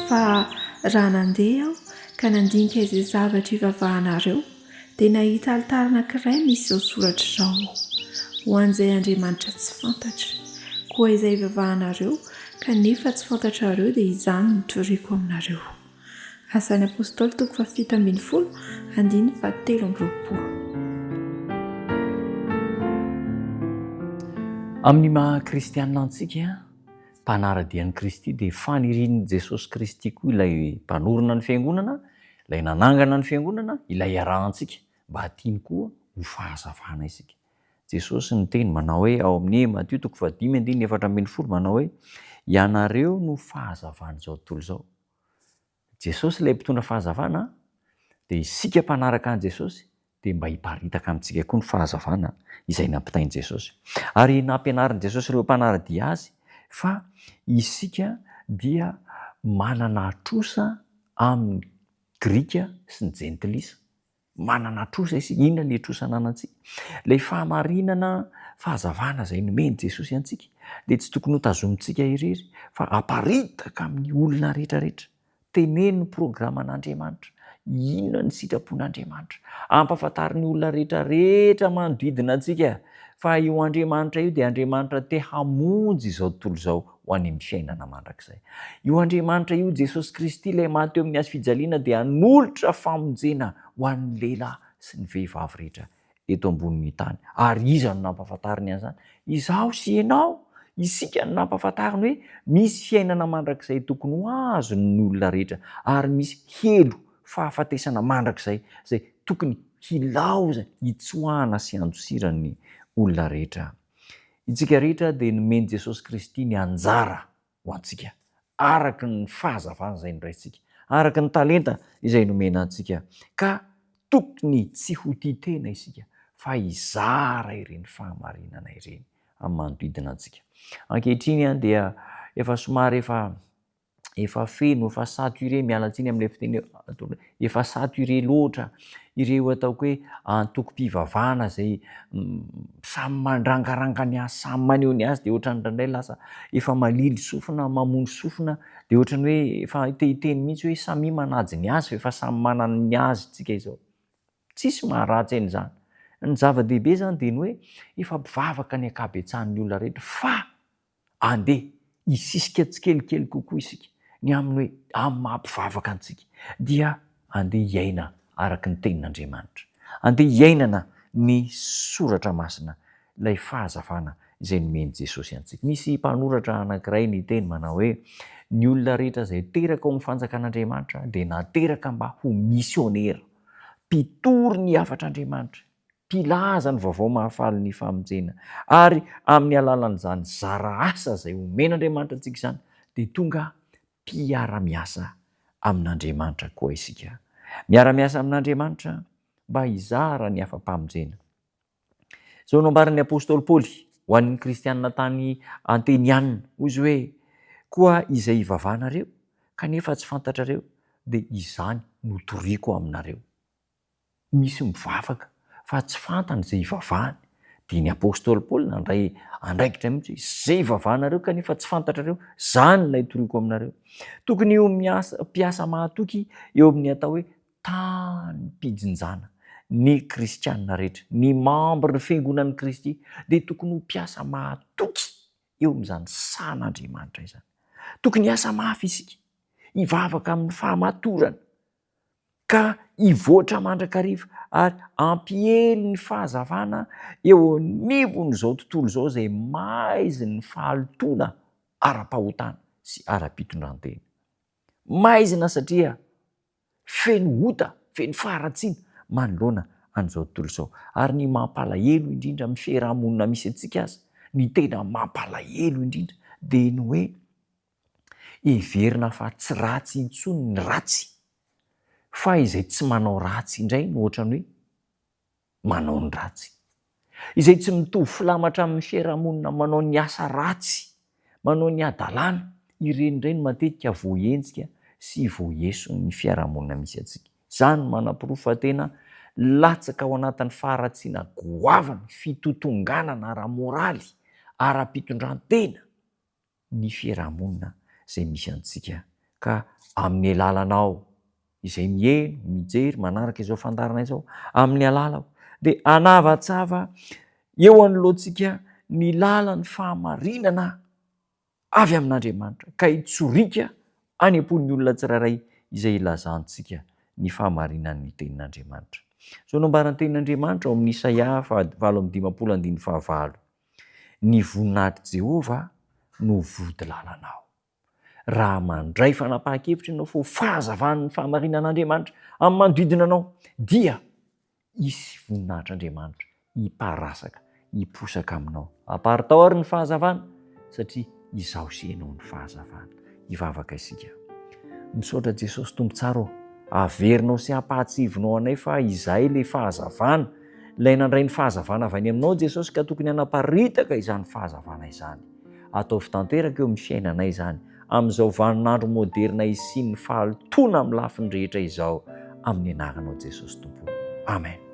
fa raha nandeha aho ka nandinika izay zavatra ivavahanareo dia nahita alitara anankiray misy izao soratra izao: ho an'izay Andriamanitra tsy fantatra, koa izay ivavahanareo kanefa tsy fantatrareo dia izany no toriako aminareo. Asan'ny Apôstôly 7:17. Amin'ny maha kristianina antsika, mpanaradian'i Kristy dia fanirian'i Jesosy Kristy koa ilay mpanorona ny fiangonana, ilay nanangana ny fiangonana, ilay iarahantsika mba hatiany koa ho fahazavana isika. Jesosy ny teny manao hoe ao amin'ny Matio 5:14 manao hoe ianareo no fahazavana izao tontolo izao. Jesosy ilay mpitondra fahazavana dia isika mpanaraka an' Jesosy dia mba hiparitaka amintsika koa ny fahazavana izay nampitain'i Jesosy. Ary nampianarin'i Jesosy ireo mpanaradia azy fa isika dia manana trosa amin'ny Grika sy ny Jentilisa. Manana trosa isika. Inona ilay trosa ananantsika? Ilay fahamarinana fahazavana izay nomen'i Jesosy antsika dia tsy tokony ho tazomintsika irery fa aparitaka amin'ny olona rehetrarehetra. Teneno ny programan'Andriamanitra. Inona ny sitrapon'Andriamanitra? Ampahafantariny olona rehetrarehetra manodidina antsika fa io Andriamanitra io dia Andriamanitra te hamonjy izao tontolo izao ho any amin'ny fiainana mandrakizay. Io Andriamanitra io, Jesosy Kristy, ilay maty teo amin'ny hazofijaliana dia hanolotra famonjena ho an'ny lehilahy sy ny vehivavy rehetra eto ambonin'ny tany. Ary iza no nampahafantariny an'izany? Izaho sy ianao, isika no nampahafantariny hoe misy fiainana mandrakizay tokony ho azon'ny olona rehetra ary misy helo fahafatesana mandrakizay izay tokony hilaoza, hitsoahana sy handosiran'ny olona rehetra. Itsika rehetra dia nomen'i Jesosy Kristy ny anjara ho antsika araka ny fahazavana izay noraisintsika, araka ny talenta izay nomena antsika, ka tokony tsy ho titena isika fa hizara ireny fahamarinana ireny amin'ny manodidina antsika. Ankehitriny dia efa somary efa feno, efa saturé, mialatsiny amin'ilay fiteny efa saturé loatra ireo ataoko hoe antoko-pivavahana izay samy mandrangaranga ny azy, samy maneho ny azy dia ohatrany indraindray lasa efa malily sofina, mamono sofina dia ohatrany hoe efa hiteny mihitsy hoe samy manajy ny azy fa efa samy manana ny azy tsika izao. Tsisy maharatsy an'izany. Ny zava-dehibe zany dia ny hoe efa mpivavaka ny ankabetsahan'ny olona rehetra fa andeha hisisika tsikelikely kokoa isika ny amin'ny hoe amin'ny mahampivavaka antsika dia andeha hiaina araka ny tenin'Andriamanitra. Andeha hiainana ny soratra masina, ilay fahazavana izay nomen'i Jesosy antsika. Misy mpanoratra anankiray ny teny manao hoe ny olona rehetra izay teraka ao amin'ny fanjakan'Andriamanitra dia nateraka mba ho misionera, mpitory ny hafatr'Andriamanitra, mpilaza ny vaovao mahafaly ny famonjena. Ary amin'ny alalan'izany zara asa izay omen'Andriamanitra antsika izany dia tonga mpiara-miasa amin'Andriamanitra koa isika. Miara-miasa amin'Andriamanitra mba hizara ny afa-pamonjena. Izao nambaran'ny Apôstôly Paoly ho an'ny kristianina tany Antenianina, hoy izy hoe koa izay ivavahanareo kanefa tsy fantatrareo dia izany no toriako aminareo. Misy mivavaka fa tsy fantany izay ivavahany dia ny Apôstôly Paoly andraikitra mihitsy hoe izay ivavahanareo kanefa tsy fantatrareo, izany ilay toriako aminareo. Tokony io mpiasa mahatoky eo amin'ny atao hoe tany mpijinjana ny kristianina rehetra, ny membre ny fiangonan'i Kristy dia tokony ho mpiasa mahatoky eo amin'izany san'Andriamanitra izany. Tokony hiasa mafy isika, hivavaka amin'ny fahamatorana ka hivoatra mandrakariva ary ampihely ny fahazavana eo anivon'izao tontolo izao izay maizy ny fahalitoana ara-pahotana sy ara-pitondran-tena. Maizina satria feno ota, feno faharatsiana manoloana an'izao tontolo izao. Ary ny mampalahelo indrindra amin'ny fiarahamonina misy antsika azy, ny tena mampalahelo indrindra dia ny hoe heverina fa tsy ratsy intsony ny ratsy, fa izay tsy manao ratsy indray no ohatrany hoe manao ny ratsy. Izay tsy mitovy filamatra amin'ny fiarahamonina manao ny asa ratsy, manao ny adalàna, ireny indray no matetika voahenjika sy voaheso ny fiarahamonina misy antsika. Izany manam-porofo fa tena latsaka ao anatin'ny faharatsiana goavana, fitotonganana ara-moraly, ara-pitondran-tena ny fiarahamonina izay misy antsika ka amin'ny alalanao izay mieno mijery manaraka izao fantarana izao amin'ny alalao dia anavatsava eo anoloantsika ny lalan'ny fahamarinana avy amin'Andriamanitra ka hitsorika any am-pon'ny olona tsirairay izay ilazantsika ny fahamarinan'ny tenin'Andriamanitra. Zao nambaran'ny tenin'Andriamanitra ao amin'ny Isaia 8:15. Ny voninahitry Jehova no vody lalanao. Raha mandray fanapahan-kevitra ianao fo fahazavan'ny fahamarinan'Andriamanitra amin'ny manodidina anao dia isy voninahitr'Andriamanitra hiparasaka, hiposaka aminao. Aparitao ary ny fahazavana satria izaho sy ianao ny fahazavana. Hivavaka isika. Misaotra Jesosy Tompo tsara ô, averinao sy hampahatsivinao anay fa izahay ilay fahazavana, ilay nandray ny fahazavana avy any aminao Jesosy ka tokony hanaparitaka izany fahazavana izany. Ataovy tanteraka eo amin'ny fiainanay izany, amin'izao vaninandro moderna isian'ny fahaltoana amin'ny lafiny rehetra izao, amin'ny anaranao Jesosy Tompo. Amen.